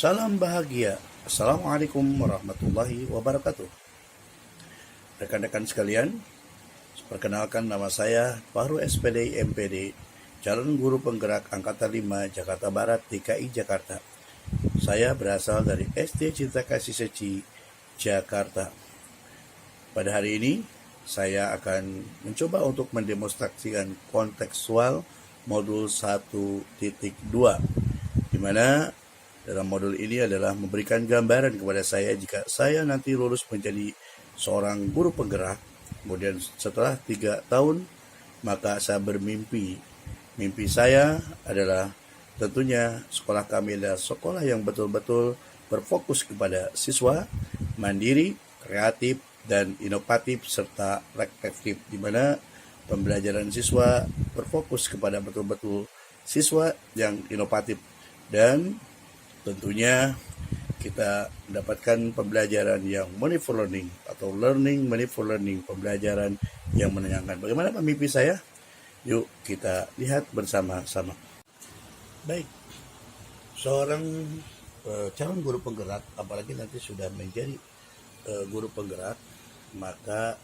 Salam bahagia. Assalamualaikum warahmatullahi wabarakatuh. Rekan-rekan sekalian, perkenalkan nama saya Fahru SPD MPD, calon guru penggerak Angkatan 5 Jakarta Barat DKI Jakarta. Saya berasal dari SD Cinta Kasih Seci, Jakarta. Pada hari ini, saya akan mencoba untuk mendemonstrasikan kontekstual modul 1.2, di mana dalam modul ini adalah memberikan gambaran kepada saya jika saya nanti lulus menjadi seorang guru penggerak. Kemudian setelah 3 tahun, maka saya bermimpi. Mimpi saya adalah tentunya sekolah kami adalah sekolah yang betul-betul berfokus kepada siswa, mandiri, kreatif, dan inovatif serta reflektif, di mana pembelajaran siswa berfokus kepada betul-betul siswa yang inovatif, dan tentunya kita mendapatkan pembelajaran yang meaningful learning atau learning meaningful learning, pembelajaran yang menyenangkan. Bagaimana mimpi saya? Yuk kita lihat bersama-sama. Baik, seorang calon guru penggerak, apalagi nanti sudah menjadi guru penggerak, maka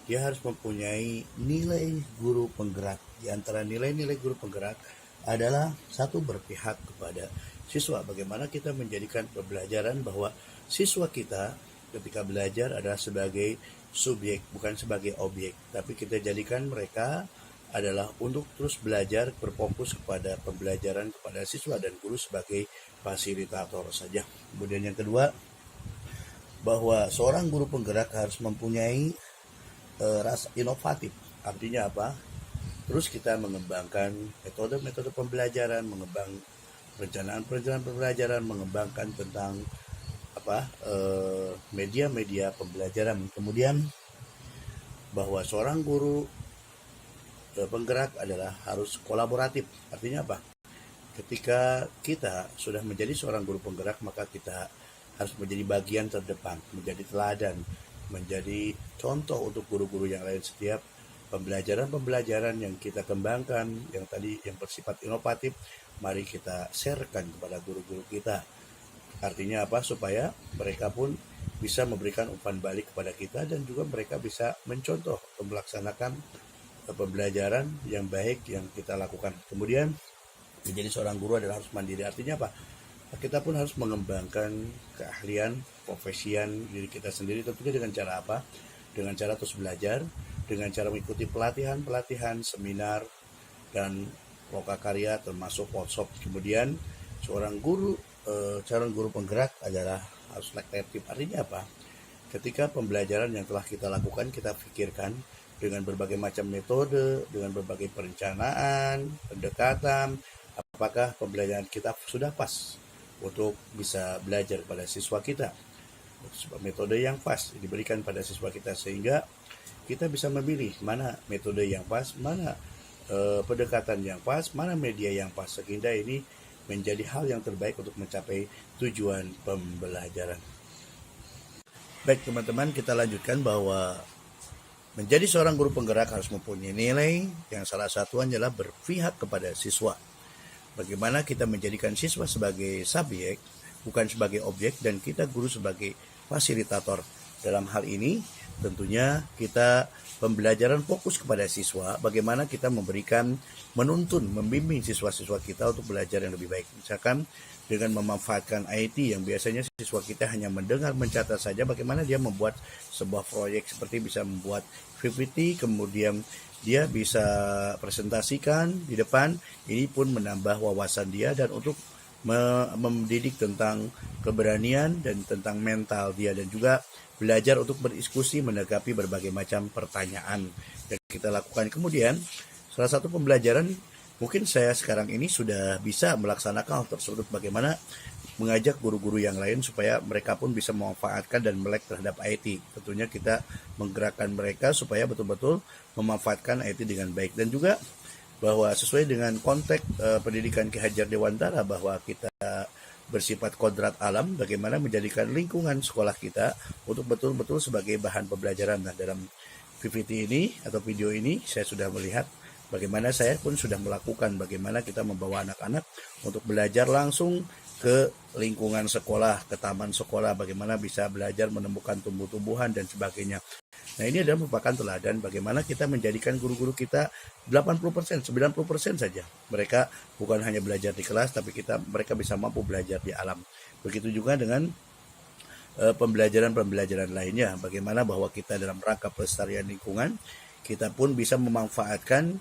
dia harus mempunyai nilai guru penggerak. Di antara nilai-nilai guru penggerak adalah satu, berpihak kepada siswa. Bagaimana kita menjadikan pembelajaran bahwa siswa kita ketika belajar adalah sebagai subjek, bukan sebagai objek, tapi kita jadikan mereka adalah untuk terus belajar, berfokus kepada pembelajaran kepada siswa, dan guru sebagai fasilitator saja. Kemudian yang kedua, bahwa seorang guru penggerak harus mempunyai rasa inovatif. Artinya apa? Terus kita mengembangkan metode-metode pembelajaran, mengembang perencanaan pembelajaran, mengembangkan tentang media-media pembelajaran. Kemudian bahwa seorang guru penggerak adalah harus kolaboratif. Artinya apa? Ketika kita sudah menjadi seorang guru penggerak, maka kita harus menjadi bagian terdepan, menjadi teladan, menjadi contoh untuk guru-guru yang lain. Setiap pembelajaran yang kita kembangkan, yang tadi yang bersifat inovatif, mari kita sharekan kepada guru-guru kita. Artinya apa? Supaya mereka pun bisa memberikan umpan balik kepada kita, dan juga mereka bisa mencontoh melaksanakan pembelajaran yang baik yang kita lakukan. Kemudian menjadi seorang guru adalah harus mandiri. Artinya apa? Kita pun harus mengembangkan keahlian, profesian diri kita sendiri, tentunya dengan cara apa? Dengan cara terus belajar, dengan cara mengikuti pelatihan, seminar, dan lokakarya termasuk workshop. Kemudian seorang guru, calon guru penggerak adalah harus reflektif. Artinya apa? Ketika pembelajaran yang telah kita lakukan, kita pikirkan dengan berbagai macam metode, dengan berbagai perencanaan, pendekatan, apakah pembelajaran kita sudah pas untuk bisa belajar pada siswa kita. Metode yang pas diberikan pada siswa kita, sehingga kita bisa memilih mana metode yang pas, mana pendekatan yang pas, mana media yang pas, sehingga ini menjadi hal yang terbaik untuk mencapai tujuan pembelajaran. Baik teman-teman, kita lanjutkan bahwa menjadi seorang guru penggerak harus mempunyai nilai yang salah satu adalah berpihak kepada siswa. Bagaimana kita menjadikan siswa sebagai subjek, bukan sebagai objek, dan kita guru sebagai fasilitator. Dalam hal ini tentunya kita pembelajaran fokus kepada siswa, bagaimana kita memberikan, menuntun, membimbing siswa-siswa kita untuk belajar yang lebih baik. Misalkan dengan memanfaatkan IT yang biasanya siswa kita hanya mendengar, mencatat saja, bagaimana dia membuat sebuah proyek seperti bisa membuat PPT, kemudian dia bisa presentasikan di depan. Ini pun menambah wawasan dia, dan untuk mendidik tentang keberanian dan tentang mental dia, dan juga belajar untuk berdiskusi menanggapi berbagai macam pertanyaan yang kita lakukan. Kemudian salah satu pembelajaran mungkin saya sekarang ini sudah bisa melaksanakan hal tersebut, bagaimana mengajak guru-guru yang lain supaya mereka pun bisa memanfaatkan dan melek terhadap IT. Tentunya kita menggerakkan mereka supaya betul-betul memanfaatkan IT dengan baik, dan juga bahwa sesuai dengan konteks pendidikan Ki Hajar Dewantara, bahwa kita bersifat kodrat alam, bagaimana menjadikan lingkungan sekolah kita untuk betul-betul sebagai bahan pembelajaran. Nah, dalam PPT ini atau video ini saya sudah melihat bagaimana saya pun sudah melakukan, bagaimana kita membawa anak-anak untuk belajar langsung ke lingkungan sekolah, ke taman sekolah, bagaimana bisa belajar menemukan tumbuh-tumbuhan dan sebagainya. Nah, ini adalah merupakan teladan bagaimana kita menjadikan guru-guru kita 80%, 90% saja. Mereka bukan hanya belajar di kelas, tapi mereka bisa mampu belajar di alam. Begitu juga dengan pembelajaran-pembelajaran lainnya. Bagaimana bahwa kita dalam rangka pelestarian lingkungan, kita pun bisa memanfaatkan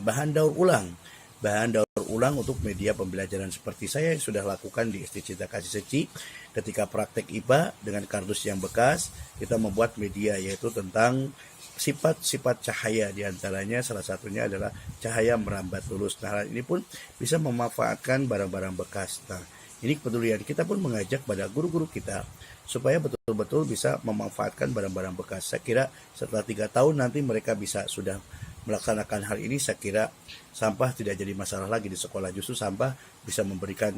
bahan daur ulang. Bahan daur ulang untuk media pembelajaran seperti saya yang sudah lakukan di SD Cinta Kasih Suci. Ketika praktek IPA dengan kardus yang bekas, kita membuat media yaitu tentang sifat-sifat cahaya, diantaranya salah satunya adalah cahaya merambat lurus. Nah, hal ini pun bisa memanfaatkan barang-barang bekas. Nah, ini kepedulian kita pun mengajak pada guru-guru kita supaya betul-betul bisa memanfaatkan barang-barang bekas. Saya kira setelah 3 tahun nanti mereka bisa sudah melaksanakan hal ini. Saya kira sampah tidak jadi masalah lagi di sekolah. Justru sampah bisa memberikan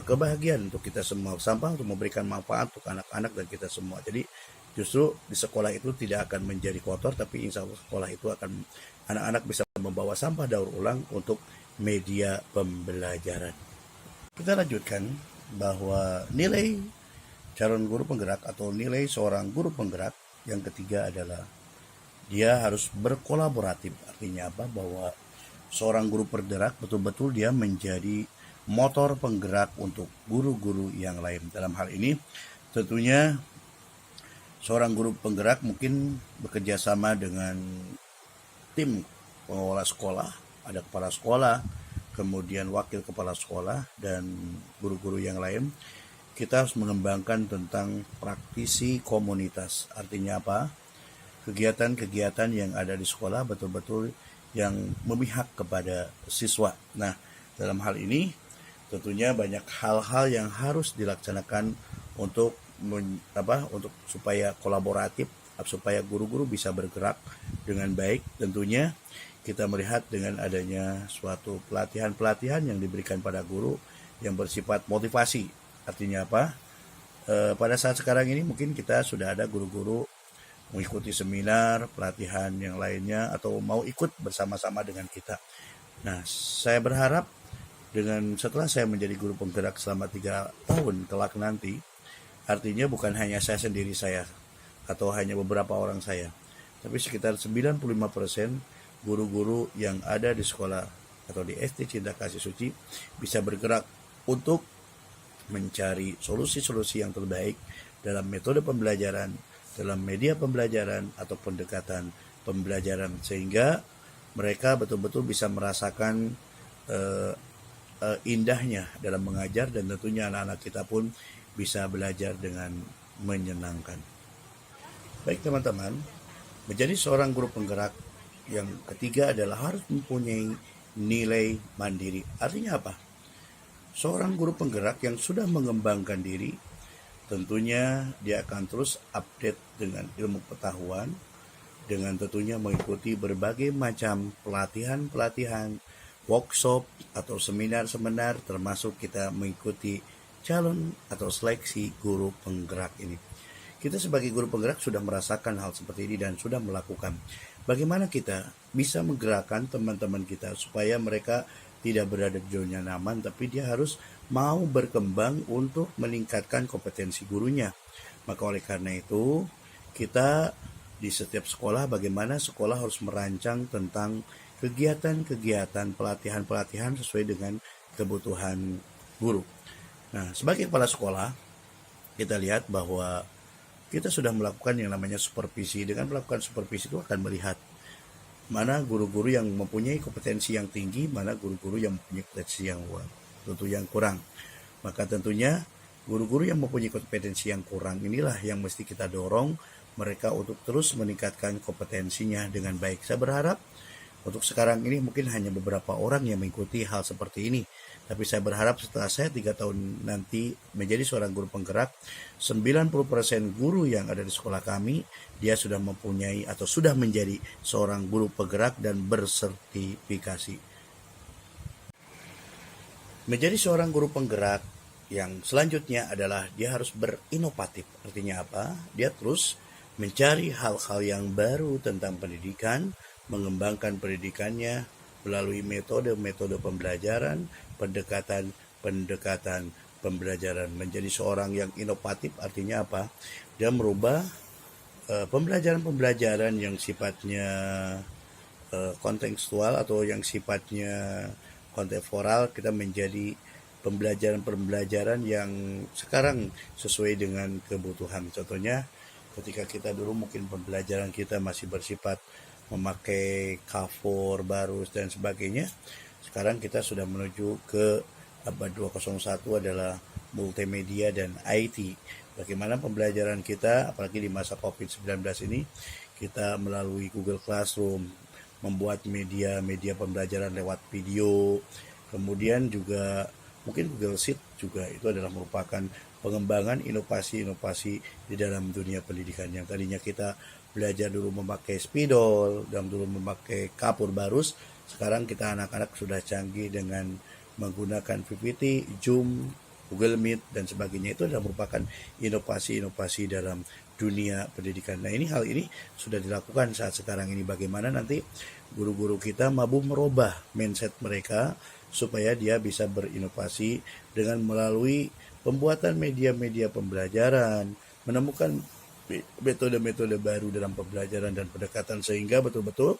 kebahagiaan untuk kita semua. Sampah untuk memberikan manfaat untuk anak-anak dan kita semua. Jadi justru di sekolah itu tidak akan menjadi kotor, tapi insya Allah sekolah itu akan anak-anak bisa membawa sampah daur ulang untuk media pembelajaran. Kita lanjutkan bahwa nilai calon guru penggerak atau nilai seorang guru penggerak yang ketiga adalah dia harus berkolaboratif. Artinya apa? Bahwa seorang guru penggerak betul-betul dia menjadi motor penggerak untuk guru-guru yang lain. Dalam hal ini tentunya seorang guru penggerak mungkin bekerja sama dengan tim pengelola sekolah, ada kepala sekolah, kemudian wakil kepala sekolah, dan guru-guru yang lain. Kita harus mengembangkan tentang praktisi komunitas. Artinya apa? Kegiatan-kegiatan yang ada di sekolah betul-betul yang memihak kepada siswa. Nah, dalam hal ini tentunya banyak hal-hal yang harus dilaksanakan untuk supaya kolaboratif, supaya guru-guru bisa bergerak dengan baik. Tentunya kita melihat dengan adanya suatu pelatihan-pelatihan yang diberikan pada guru yang bersifat motivasi. Artinya apa? Pada saat sekarang ini mungkin kita sudah ada guru-guru mengikuti seminar, pelatihan yang lainnya, atau mau ikut bersama-sama dengan kita. Nah, saya berharap setelah saya menjadi guru penggerak selama 3 tahun kelak nanti, artinya bukan hanya saya sendiri atau hanya beberapa orang saya, tapi sekitar 95% guru-guru yang ada di sekolah atau di SD Cinta Kasih Suci bisa bergerak untuk mencari solusi-solusi yang terbaik dalam metode pembelajaran, dalam media pembelajaran atau pendekatan pembelajaran, sehingga mereka betul-betul bisa merasakan indahnya dalam mengajar, dan tentunya anak-anak kita pun bisa belajar dengan menyenangkan. Baik teman-teman, menjadi seorang guru penggerak yang ketiga adalah harus mempunyai nilai mandiri. Artinya apa? Seorang guru penggerak yang sudah mengembangkan diri, tentunya dia akan terus update dengan ilmu pengetahuan, dengan tentunya mengikuti berbagai macam pelatihan-pelatihan, workshop atau seminar-seminar, termasuk kita mengikuti calon atau seleksi guru penggerak ini. Kita sebagai guru penggerak sudah merasakan hal seperti ini dan sudah melakukan. Bagaimana kita bisa menggerakkan teman-teman kita supaya mereka tidak berada di zona nyaman, tapi dia harus mau berkembang untuk meningkatkan kompetensi gurunya. Maka oleh karena itu, kita di setiap sekolah, bagaimana sekolah harus merancang tentang kegiatan-kegiatan pelatihan-pelatihan sesuai dengan kebutuhan guru. Nah, sebagai kepala sekolah, kita lihat bahwa kita sudah melakukan yang namanya supervisi. Dengan melakukan supervisi itu akan melihat mana guru-guru yang mempunyai kompetensi yang tinggi, mana guru-guru yang mempunyai kompetensi yang kurang. Maka tentunya guru-guru yang mempunyai kompetensi yang kurang inilah yang mesti kita dorong mereka untuk terus meningkatkan kompetensinya dengan baik. Saya berharap untuk sekarang ini mungkin hanya beberapa orang yang mengikuti hal seperti ini. Tapi saya berharap setelah saya 3 tahun nanti menjadi seorang guru penggerak, 90% guru yang ada di sekolah kami, dia sudah mempunyai atau sudah menjadi seorang guru penggerak dan bersertifikasi. Menjadi seorang guru penggerak yang selanjutnya adalah dia harus berinovatif. Artinya apa? Dia terus mencari hal-hal yang baru tentang pendidikan, mengembangkan pendidikannya melalui metode-metode pembelajaran, pendekatan pembelajaran. Menjadi seorang yang inovatif artinya apa? Dia merubah pembelajaran-pembelajaran yang sifatnya kontekstual atau yang sifatnya kontemporal, kita menjadi pembelajaran-pembelajaran yang sekarang sesuai dengan kebutuhan. Contohnya ketika kita dulu mungkin pembelajaran kita masih bersifat memakai cover, barus dan sebagainya. Sekarang kita sudah menuju ke abad 201 adalah multimedia dan IT. Bagaimana pembelajaran kita, apalagi di masa COVID-19 ini, kita melalui Google Classroom, membuat media pembelajaran lewat video, kemudian juga mungkin Google Sheet juga itu adalah merupakan pengembangan inovasi-inovasi di dalam dunia pendidikan. Yang tadinya kita belajar dulu memakai spidol, dan dulu memakai kapur barus, sekarang kita anak-anak sudah canggih dengan menggunakan PPT, Zoom, Google Meet, dan sebagainya. Itu adalah merupakan inovasi-inovasi dalam dunia pendidikan. Nah, hal ini sudah dilakukan saat sekarang ini. Bagaimana nanti guru-guru kita mampu merubah mindset mereka supaya dia bisa berinovasi dengan melalui pembuatan media-media pembelajaran, menemukan metode-metode baru dalam pembelajaran dan pendekatan sehingga betul-betul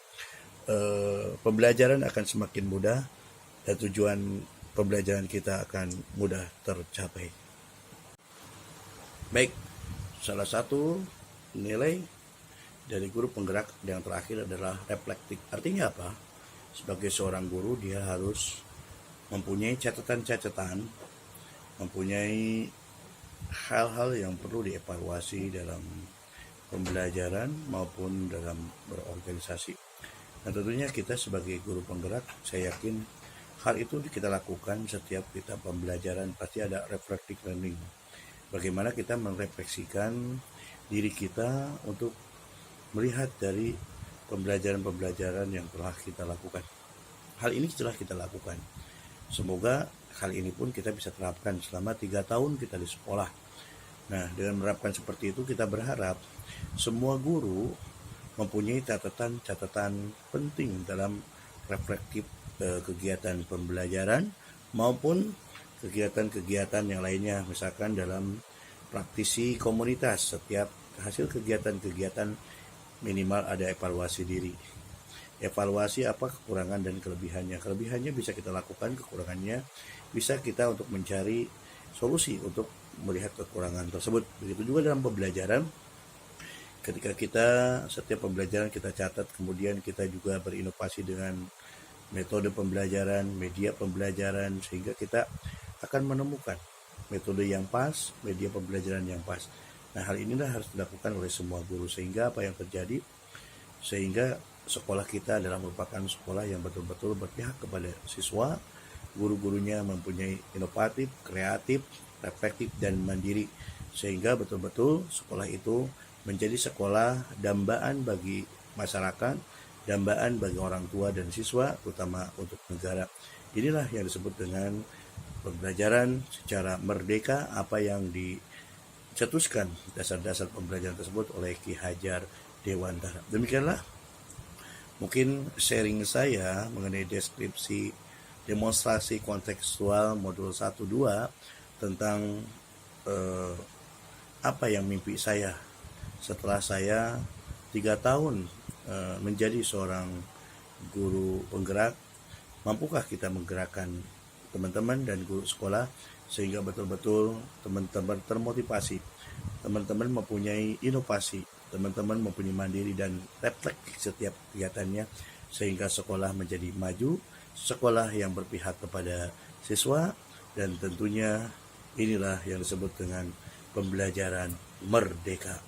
pembelajaran akan semakin mudah dan tujuan pembelajaran kita akan mudah tercapai. Baik, salah satu nilai dari guru penggerak yang terakhir adalah reflektif. Artinya apa? Sebagai seorang guru dia harus mempunyai catatan-catatan, mempunyai hal-hal yang perlu dievaluasi dalam pembelajaran maupun dalam berorganisasi. Nah, tentunya kita sebagai guru penggerak, saya yakin hal itu kita lakukan setiap kita pembelajaran, pasti ada reflective learning. Bagaimana kita merefleksikan diri kita untuk melihat dari pembelajaran-pembelajaran yang telah kita lakukan. Hal ini telah kita lakukan. Semoga hal ini pun kita bisa terapkan selama 3 tahun kita di sekolah. Nah, dengan menerapkan seperti itu, kita berharap semua guru mempunyai catatan-catatan penting dalam reflektif kegiatan pembelajaran maupun kegiatan-kegiatan yang lainnya, misalkan dalam praktisi komunitas. Setiap hasil kegiatan-kegiatan minimal ada evaluasi diri. Evaluasi apa kekurangan dan kelebihannya. Kelebihannya bisa kita lakukan, kekurangannya bisa kita untuk mencari solusi untuk melihat kekurangan tersebut. Begitu juga dalam pembelajaran. Ketika kita setiap pembelajaran kita catat, kemudian kita juga berinovasi dengan metode pembelajaran, media pembelajaran, sehingga kita akan menemukan metode yang pas, media pembelajaran yang pas. Nah, hal inilah harus dilakukan oleh semua guru, sehingga apa yang terjadi? Sehingga sekolah kita adalah merupakan sekolah yang betul-betul berpihak kepada siswa, guru-gurunya mempunyai inovatif, kreatif, reflektif, dan mandiri, sehingga betul-betul sekolah itu menjadi sekolah dambaan bagi masyarakat, dambaan bagi orang tua dan siswa, terutama untuk negara. Inilah yang disebut dengan pembelajaran secara merdeka, apa yang dicetuskan dasar-dasar pembelajaran tersebut oleh Ki Hajar Dewantara. Demikianlah mungkin sharing saya mengenai deskripsi demonstrasi kontekstual modul 1-2 tentang apa yang mimpi saya setelah saya 3 tahun menjadi seorang guru penggerak. Mampukah kita menggerakkan teman-teman dan guru sekolah sehingga betul-betul teman-teman termotivasi, teman-teman mempunyai inovasi, teman-teman mempunyai mandiri dan refleks setiap kegiatannya, sehingga sekolah menjadi maju, sekolah yang berpihak kepada siswa, dan tentunya inilah yang disebut dengan pembelajaran merdeka.